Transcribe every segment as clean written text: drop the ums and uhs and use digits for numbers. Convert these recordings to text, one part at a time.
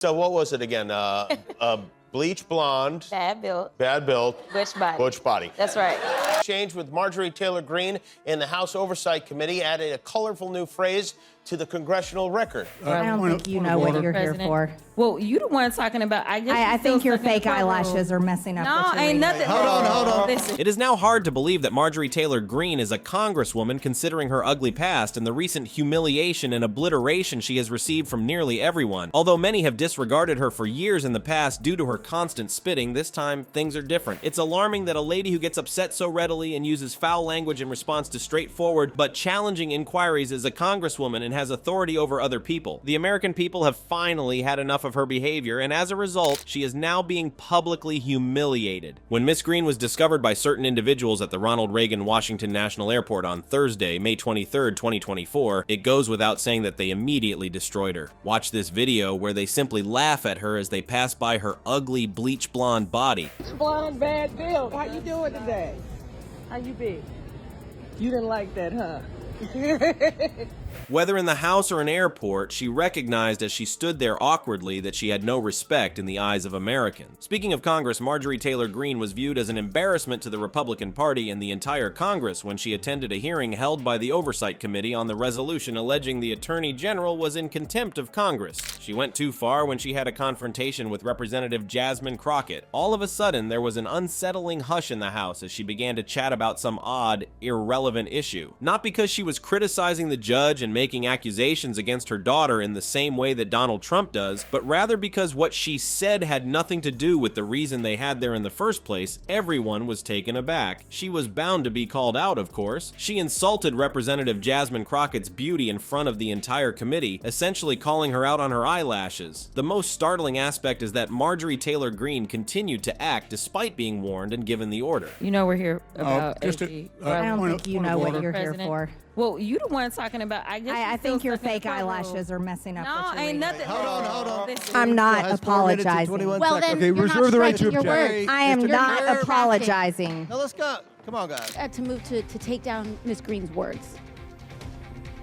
So what was it again? Bleach blonde. Bad built. Bad built. Butch body. Butch body. That's right. Exchange with Marjorie Taylor Green in the House Oversight Committee added a colorful new phrase to the congressional record. I don't think you know what you're here for. Well, you the one talking about, I guess. I think your fake eyelashes are messing up. No, ain't nothing. Hold on. Listen. It is now hard to believe that Marjorie Taylor Green is a congresswoman considering her ugly past and the recent humiliation and obliteration she has received from nearly everyone. Although many have disregarded her for years in the past due to her constant spitting, this time things are different. It's alarming that a lady who gets upset so readily and uses foul language in response to straightforward but challenging inquiries is a congresswoman and has authority over other people. The American people have finally had enough of her behavior, and as a result, she is now being publicly humiliated. When Miss Green was discovered by certain individuals at the Ronald Reagan Washington National Airport on Thursday, May 23, 2024, it goes without saying that they immediately destroyed her. Watch this video where they simply laugh at her as they pass by her ugly bleach blonde body. Blonde, bad build. How you doing today? How you be? You didn't like that, huh? Whether in the house or an airport, she recognized as she stood there awkwardly that she had no respect in the eyes of Americans. Speaking of Congress, Marjorie Taylor Green was viewed as an embarrassment to the Republican Party and the entire Congress when she attended a hearing held by the Oversight Committee on the resolution alleging the Attorney General was in contempt of Congress. She went too far when she had a confrontation with Representative Jasmine Crockett. All of a sudden, there was an unsettling hush in the House as she began to chat about some odd, irrelevant issue. Not because she was criticizing the judge and making accusations against her daughter in the same way that Donald Trump does, but rather because what she said had nothing to do with the reason they had there in the first place. Everyone was taken aback. She was bound to be called out, of course. She insulted Representative Jasmine Crockett's beauty in front of the entire committee, essentially calling her out on her eyelashes. The most startling aspect is that Marjorie Taylor Green continued to act despite being warned and given the order. You know we're here about AG. I don't think you know what you're here for. Well, you the one talking about, I guess. I think your fake eyelashes are messing up. No, ain't nothing. Hold on. Listen. I'm not apologizing. Well, then Okay, you're reserve not the right to striking your object. words. I am You're not nerve-wracking. apologizing. Now let's go. Come on, guys. To move to take down Ms. Green's words.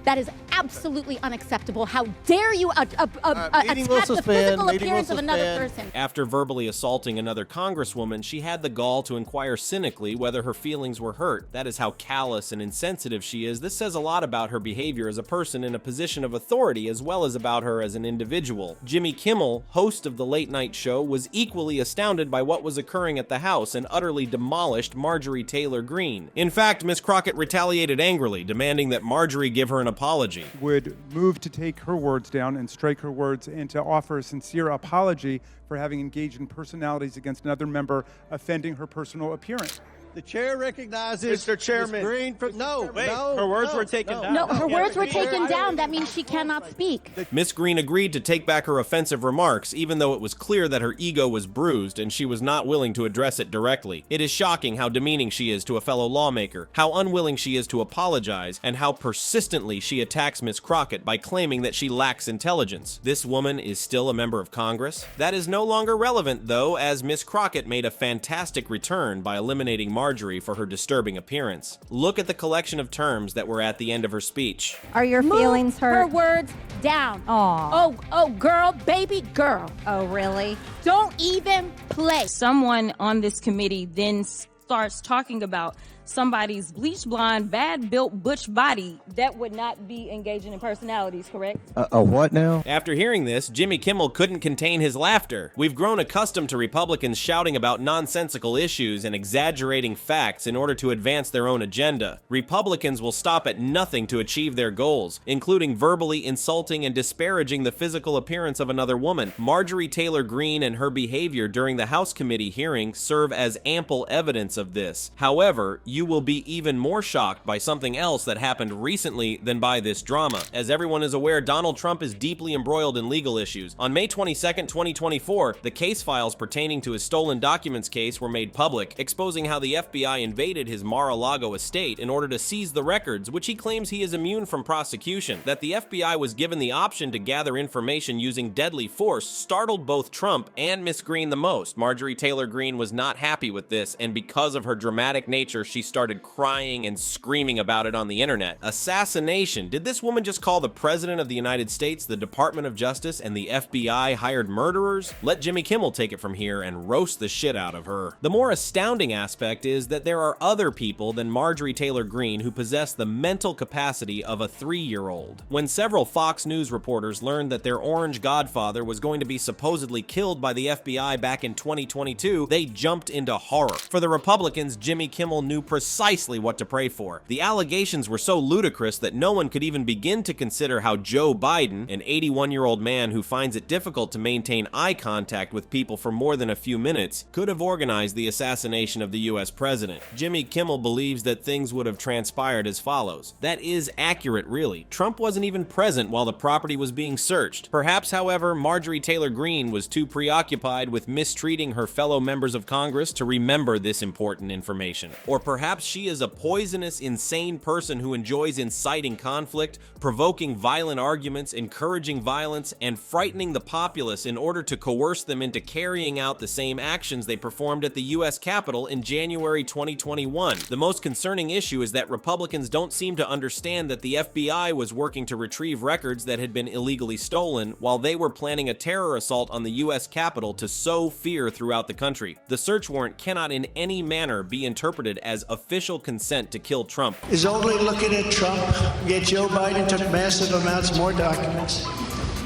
That is absolutely unacceptable. How dare you attack the physical appearance of another person? After verbally assaulting another congresswoman, she had the gall to inquire cynically whether her feelings were hurt. That is how callous and insensitive she is. This says a lot about her behavior as a person in a position of authority, as well as about her as an individual. Jimmy Kimmel, host of the late night show, was equally astounded by what was occurring at the House and utterly demolished Marjorie Taylor Green. In fact, Ms. Crockett retaliated angrily, demanding that Marjorie give her an apology. Would move to take her words down and strike her words and to offer a sincere apology for having engaged in personalities against another member, offending her personal appearance. The chair recognizes Mr. Chairman. Ms. Green for, no, her words were taken down. No, her words were taken down. That means she cannot speak. Miss Green agreed to take back her offensive remarks, even though it was clear that her ego was bruised and she was not willing to address it directly. It is shocking how demeaning she is to a fellow lawmaker, how unwilling she is to apologize, and how persistently she attacks Miss Crockett by claiming that she lacks intelligence. This woman is still a member of Congress? That is no longer relevant, though, as Miss Crockett made a fantastic return by eliminating Marjorie for her disturbing appearance. Look at the collection of terms that were at the end of her speech. Are your feelings hurt? Her words down. Aw. Oh, girl, baby girl. Oh, really? Don't even play. Someone on this committee then starts talking about somebody's bleach blonde, bad built butch body that would not be engaging in personalities, correct? A what now? After hearing this, Jimmy Kimmel couldn't contain his laughter. We've grown accustomed to Republicans shouting about nonsensical issues and exaggerating facts in order to advance their own agenda. Republicans will stop at nothing to achieve their goals, including verbally insulting and disparaging the physical appearance of another woman. Marjorie Taylor Green and her behavior during the House committee hearing serve as ample evidence of this. However, you will be even more shocked by something else that happened recently than by this drama. As everyone is aware, Donald Trump is deeply embroiled in legal issues. On May 22nd, 2024, the case files pertaining to his stolen documents case were made public, exposing how the FBI invaded his Mar-a-Lago estate in order to seize the records, which he claims he is immune from prosecution. That the FBI was given the option to gather information using deadly force startled both Trump and Miss Green the most. Marjorie Taylor Green was not happy with this, and because of her dramatic nature, she started crying and screaming about it on the internet. Assassination. Did this woman just call the President of the United States, the Department of Justice, and the FBI hired murderers? Let Jimmy Kimmel take it from here and roast the shit out of her. The more astounding aspect is that there are other people than Marjorie Taylor Green who possess the mental capacity of a 3-year-old. When several Fox News reporters learned that their orange godfather was going to be supposedly killed by the FBI back in 2022, they jumped into horror. For the Republicans, Jimmy Kimmel knew precisely what to pray for. The allegations were so ludicrous that no one could even begin to consider how Joe Biden, an 81-year-old man who finds it difficult to maintain eye contact with people for more than a few minutes, could have organized the assassination of the US president. Jimmy Kimmel believes that things would have transpired as follows. That is accurate, really. Trump wasn't even present while the property was being searched. Perhaps, however, Marjorie Taylor Green was too preoccupied with mistreating her fellow members of Congress to remember this important information. Or perhaps she is a poisonous, insane person who enjoys inciting conflict, provoking violent arguments, encouraging violence, and frightening the populace in order to coerce them into carrying out the same actions they performed at the US Capitol in January 2021. The most concerning issue is that Republicans don't seem to understand that the FBI was working to retrieve records that had been illegally stolen while they were planning a terror assault on the US Capitol to sow fear throughout the country. The search warrant cannot in any manner be interpreted as official consent to kill Trump. Is only looking at Trump, yet Joe Biden took massive amounts more documents,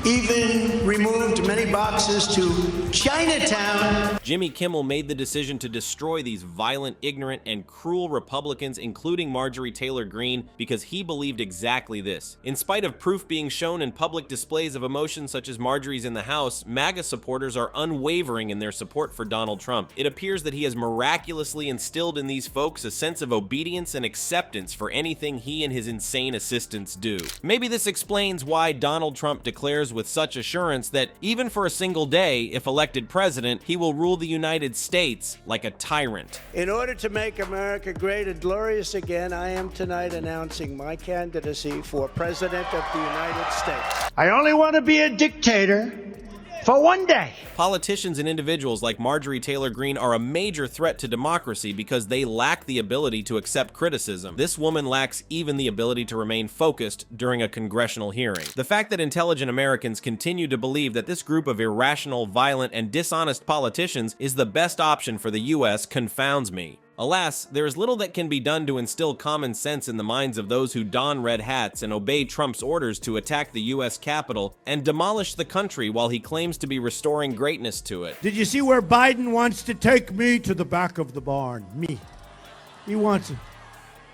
even removed many boxes to Chinatown. Jimmy Kimmel made the decision to destroy these violent, ignorant, and cruel Republicans, including Marjorie Taylor Green, because he believed exactly this. In spite of proof being shown in public displays of emotion such as Marjorie's in the House, MAGA supporters are unwavering in their support for Donald Trump. It appears that he has miraculously instilled in these folks a sense of obedience and acceptance for anything he and his insane assistants do. Maybe this explains why Donald Trump declares with such assurance that even for a single day, if elected president, he will rule the United States like a tyrant. In order to make America great and glorious again, I am tonight announcing my candidacy for President of the United States. I only want to be a dictator for one day. Politicians and individuals like Marjorie Taylor Green are a major threat to democracy because they lack the ability to accept criticism. This woman lacks even the ability to remain focused during a congressional hearing. The fact that intelligent Americans continue to believe that this group of irrational, violent, and dishonest politicians is the best option for the US confounds me. Alas, there is little that can be done to instill common sense in the minds of those who don red hats and obey Trump's orders to attack the US Capitol and demolish the country while he claims to be restoring greatness to it. Did you see where Biden wants to take me to the back of the barn? Me. He wants it.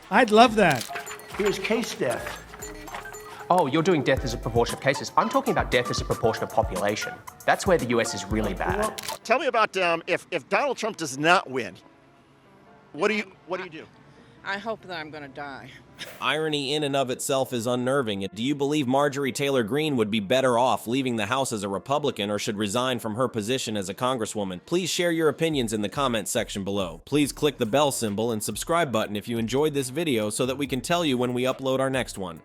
I'd love that. Here's case death. Oh, you're doing death as a proportion of cases. I'm talking about death as a proportion of population. That's where the US is really bad. Tell me about if Donald Trump does not win. What do you do? I hope that I'm going to die. Irony in and of itself is unnerving. Do you believe Marjorie Taylor Green would be better off leaving the House as a Republican or should resign from her position as a congresswoman? Please share your opinions in the comments section below. Please click the bell symbol and subscribe button if you enjoyed this video so that we can tell you when we upload our next one.